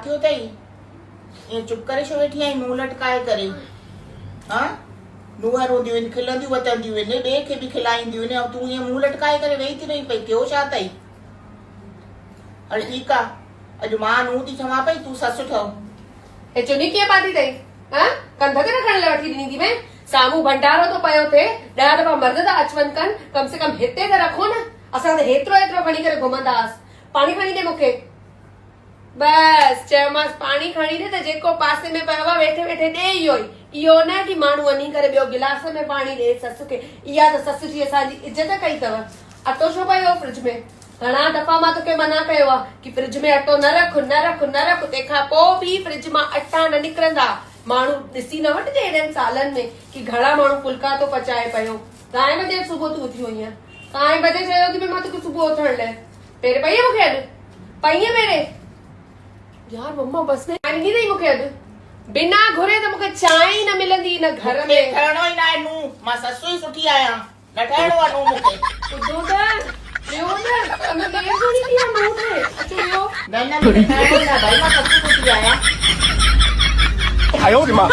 थियो अथई? ये चुप करे छो वेठी आई मुंहुं लटकाए करे? हाँ नुंहं रोंदियूं आहिनि, खिलंदियूं वतंदियूं आहिनि, ॿिए खे बि खिलाईंदियूं आहिनि, ऐं तूं ईअं मुंहुं लटकाए करे वेही थी रही पई, थियो छा अथई? हल ठीकु आहे, अॼु मां नूंहं थी चवां पई, तूं ससु ठहो। हे चुनी कीअं पाती अथई? हाँ कंध ते रखण लाइ वठी ॾिनी थी मैं? साम्हूं भंडारो तो पयो थे, 10 दफ़ा मर्द था अच वञ कनि, कम से कम हिते त रखो न। असां त हेतिरो हेतिरो खणी करे घुमंदासीं। पाणी खणी ॾे मूंखे। बस चयोमांसि पाणी खणी ॾे त जेको पासे में पियो आहे वेठे वेठे ॾे इहो न कि माण्हू वञी करे ॿियो गिलास में पाणी ॾे ससु खे। इहा त ससु जी असांजी इज़त कई अथव। अटो छो पियो फ्रिज में? घणा दफ़ा मां तोखे मना कयो आहे कि फ्रिज में अटो न रख न रख न रख, तंहिंखां पोइ बि फ्रिज मां अटा न निकिरंदा। माण्हू ॾिसी न वठिजे हेॾनि सालनि में कि घणा माण्हू फुल्का थो पचाए पियो। काएं बजे सुबुह तूं उथी वई आहे? काएं बजे चयो कि मां तोखे सुबुह उथण लाइ? पहिरें पई मूंखे अॼु? पई पहिरें? यार मम्मा बस में ॾिनी अथई मूंखे अॼु? बिना घुरे त मूंखे चांहि ई न मिलंदी न घर में। ठहणो ई न आहे नूंहं, मां ससु ई सुठी आहियां, न ठहणो आहे नूंहं मूंखे। ॿुधो त ॿियो न अञा देरि घणी थी आहे मूं ते। अचो ॿियो न न मूंखे ठहणो ई न आहे भाई, मां ससु सुठी आहियां। 哎呦我的妈！